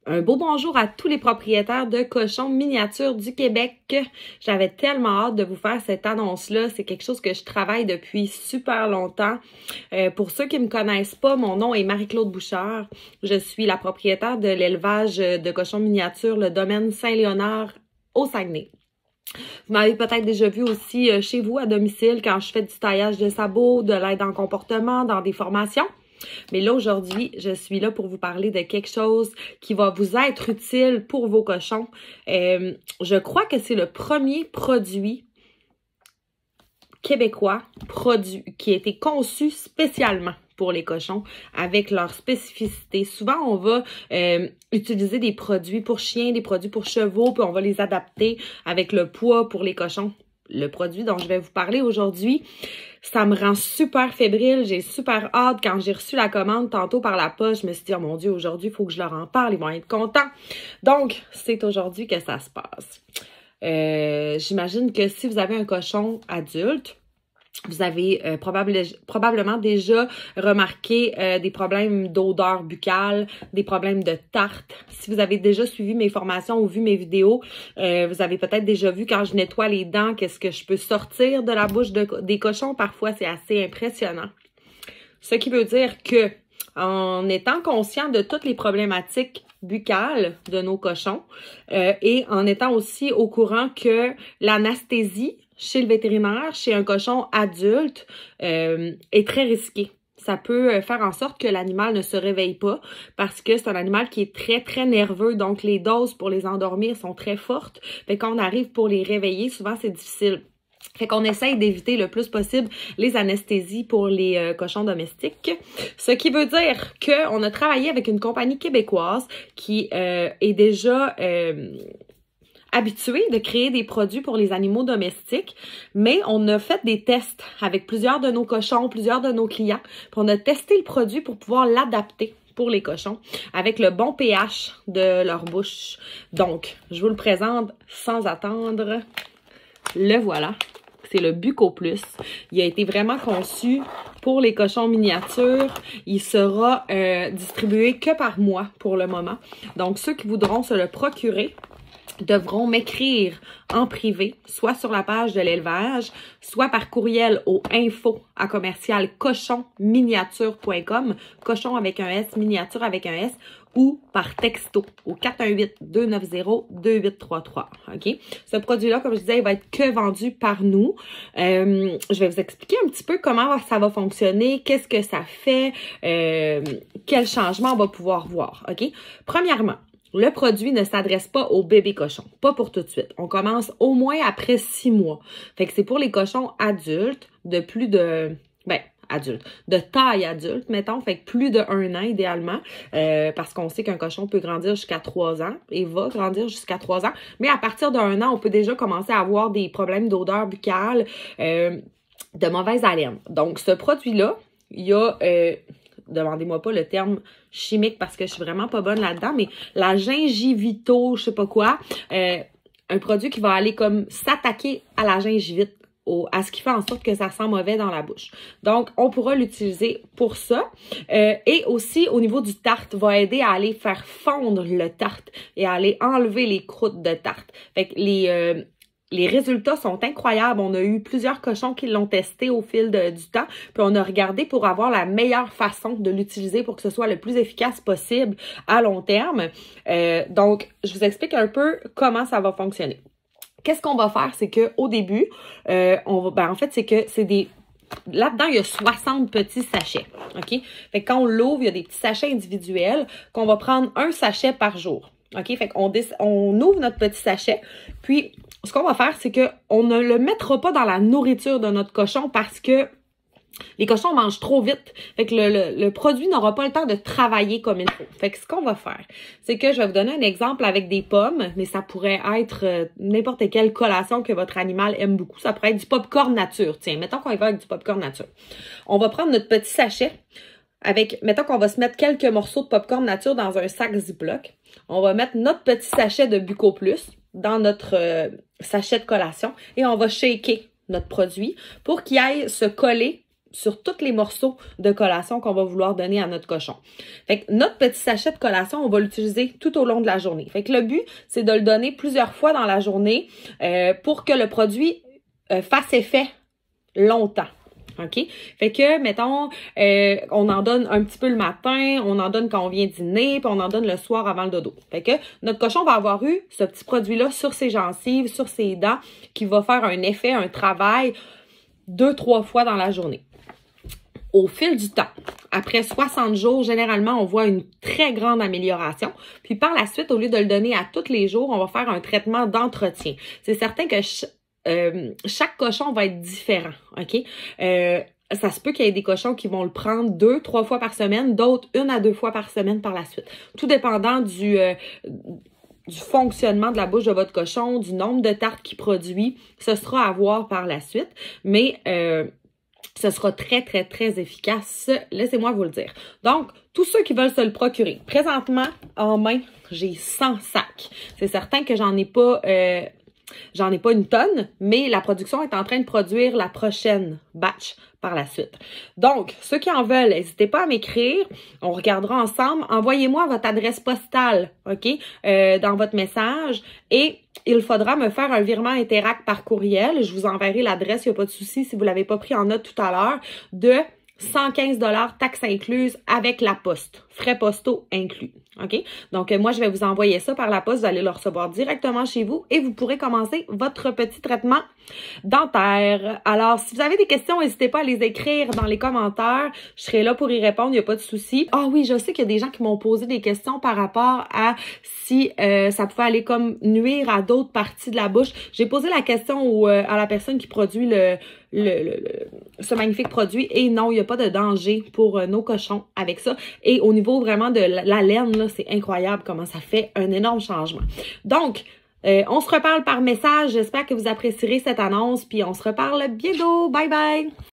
Un beau bonjour à tous les propriétaires de cochons miniatures du Québec. J'avais tellement hâte de vous faire cette annonce-là. C'est quelque chose que je travaille depuis super longtemps. Pour ceux qui ne me connaissent pas, mon nom est Marie-Claude Bouchard. Je suis la propriétaire de l'élevage de cochons miniatures, le domaine Saint-Léonard au Saguenay. Vous m'avez peut-être déjà vu aussi chez vous à domicile quand je fais du taillage de sabots, de l'aide en comportement, dans des formations. Mais là, aujourd'hui, je suis là pour vous parler de quelque chose qui va vous être utile pour vos cochons. Je crois que c'est le premier produit québécois qui a été conçu spécialement pour les cochons avec leurs spécificités. Souvent, on va utiliser des produits pour chiens, des produits pour chevaux, puis on va les adapter avec le poids pour les cochons. Le produit dont je vais vous parler aujourd'hui, ça me rend super fébrile. J'ai super hâte. Quand j'ai reçu la commande tantôt par la poste, je me suis dit, oh mon Dieu, aujourd'hui, il faut que je leur en parle. Ils vont être contents. Donc, c'est aujourd'hui que ça se passe. J'imagine que si vous avez un cochon adulte, vous avez probablement déjà remarqué des problèmes d'odeur buccale, des problèmes de tarte. Si vous avez déjà suivi mes formations ou vu mes vidéos, vous avez peut-être déjà vu quand je nettoie les dents, qu'est-ce que je peux sortir de la bouche des cochons. Parfois, c'est assez impressionnant. Ce qui veut dire que, en étant conscient de toutes les problématiques buccales de nos cochons et en étant aussi au courant que l'anesthésie chez le vétérinaire, chez un cochon adulte, est très risquée. Ça peut faire en sorte que l'animal ne se réveille pas parce que c'est un animal qui est très, très nerveux. Donc, les doses pour les endormir sont très fortes. Fait quand on arrive pour les réveiller, souvent, c'est difficile. Fait qu'on essaye d'éviter le plus possible les anesthésies pour les cochons domestiques. Ce qui veut dire qu'on a travaillé avec une compagnie québécoise qui est déjà habitué de créer des produits pour les animaux domestiques, mais on a fait des tests avec plusieurs de nos cochons, plusieurs de nos clients, puis on a testé le produit pour pouvoir l'adapter pour les cochons avec le bon pH de leur bouche. Donc, je vous le présente sans attendre. Le voilà. C'est le Bucco Plus. Il a été vraiment conçu pour les cochons miniatures. Il sera distribué que par mois pour le moment. Donc, ceux qui voudront se le procurer devront m'écrire en privé, soit sur la page de l'élevage, soit par courriel au info@cochonminiature.com, cochon avec un S, miniature avec un S, ou par texto au 418-290-2833. OK? Ce produit-là, comme je disais, il va être que vendu par nous. Je vais vous expliquer un petit peu comment ça va fonctionner, qu'est-ce que ça fait, quels changements on va pouvoir voir. OK? Premièrement, le produit ne s'adresse pas aux bébés cochons, pas pour tout de suite. On commence au moins après 6 mois. Fait que c'est pour les cochons adultes de plus de... adultes, de taille adulte, mettons, fait que plus de 1 an idéalement, parce qu'on sait qu'un cochon peut grandir jusqu'à 3 ans et va grandir jusqu'à 3 ans. Mais à partir d'1 an, on peut déjà commencer à avoir des problèmes d'odeur buccale, de mauvaise haleine. Donc, ce produit-là, il y a... demandez-moi pas le terme chimique parce que je suis vraiment pas bonne là-dedans, mais la gingivito, je sais pas quoi, un produit qui va aller comme s'attaquer à la gingivite, à ce qui fait en sorte que ça sent mauvais dans la bouche. Donc, on pourra l'utiliser pour ça. Et aussi, au niveau du tarte, va aider à aller faire fondre le tarte et à aller enlever les croûtes de tarte. Fait que les résultats sont incroyables. On a eu plusieurs cochons qui l'ont testé au fil du temps. Puis on a regardé pour avoir la meilleure façon de l'utiliser pour que ce soit le plus efficace possible à long terme. Donc, je vous explique un peu comment ça va fonctionner. Qu'est-ce qu'on va faire? C'est qu'au début, en fait, c'est que c'est des... Là-dedans, il y a 60 petits sachets, OK? Fait que quand on l'ouvre, il y a des petits sachets individuels qu'on va prendre un sachet par jour, OK? Fait qu'on ouvre notre petit sachet, puis ce qu'on va faire, c'est qu'on ne le mettra pas dans la nourriture de notre cochon parce que les cochons mangent trop vite. Fait que le produit n'aura pas le temps de travailler comme il faut. Fait que ce qu'on va faire, c'est que je vais vous donner un exemple avec des pommes, mais ça pourrait être n'importe quelle collation que votre animal aime beaucoup. Ça pourrait être du popcorn nature. Tiens, mettons qu'on y va avec du popcorn nature. On va prendre notre petit sachet mettons qu'on va se mettre quelques morceaux de popcorn nature dans un sac Ziploc. On va mettre notre petit sachet de Bucco Plus dans notre sachet de collation et on va shaker notre produit pour qu'il aille se coller sur tous les morceaux de collation qu'on va vouloir donner à notre cochon. Fait que notre petit sachet de collation, on va l'utiliser tout au long de la journée. Fait que le but, c'est de le donner plusieurs fois dans la journée pour que le produit fasse effet longtemps. OK? Fait que, mettons, on en donne un petit peu le matin, on en donne quand on vient dîner, puis on en donne le soir avant le dodo. Fait que notre cochon va avoir eu ce petit produit-là sur ses gencives, sur ses dents, qui va faire un effet, un travail 2-3 fois dans la journée. Au fil du temps, après 60 jours, généralement, on voit une très grande amélioration. Puis par la suite, au lieu de le donner à tous les jours, on va faire un traitement d'entretien. C'est certain que chaque cochon va être différent, OK? Ça se peut qu'il y ait des cochons qui vont le prendre 2-3 fois par semaine, d'autres 1 à 2 fois par semaine par la suite. Tout dépendant du fonctionnement de la bouche de votre cochon, du nombre de tartes qu'il produit, ce sera à voir par la suite. Mais ce sera très, très, très efficace. Laissez-moi vous le dire. Donc, tous ceux qui veulent se le procurer, présentement, en main, j'ai 100 sacs. C'est certain que j'en ai pas une tonne, mais la production est en train de produire la prochaine batch par la suite. Donc, ceux qui en veulent, n'hésitez pas à m'écrire. On regardera ensemble. Envoyez-moi votre adresse postale, OK, dans votre message. Et il faudra me faire un virement Interac par courriel. Je vous enverrai l'adresse, il n'y a pas de souci si vous ne l'avez pas pris en note tout à l'heure, de 115 $, taxes incluses avec la poste, frais postaux inclus. OK? Donc, moi, je vais vous envoyer ça par la poste. Vous allez le recevoir directement chez vous et vous pourrez commencer votre petit traitement dentaire. Alors, si vous avez des questions, n'hésitez pas à les écrire dans les commentaires. Je serai là pour y répondre, il n'y a pas de souci. Ah oui, je sais qu'il y a des gens qui m'ont posé des questions par rapport à si ça pouvait aller comme nuire à d'autres parties de la bouche. J'ai posé la question à la personne qui produit ce magnifique produit et non, il n'y a pas de danger pour nos cochons avec ça. Et au niveau vraiment de la laine, là, c'est incroyable comment ça fait un énorme changement. Donc, on se reparle par message. J'espère que vous apprécierez cette annonce. Puis on se reparle bientôt. Bye bye!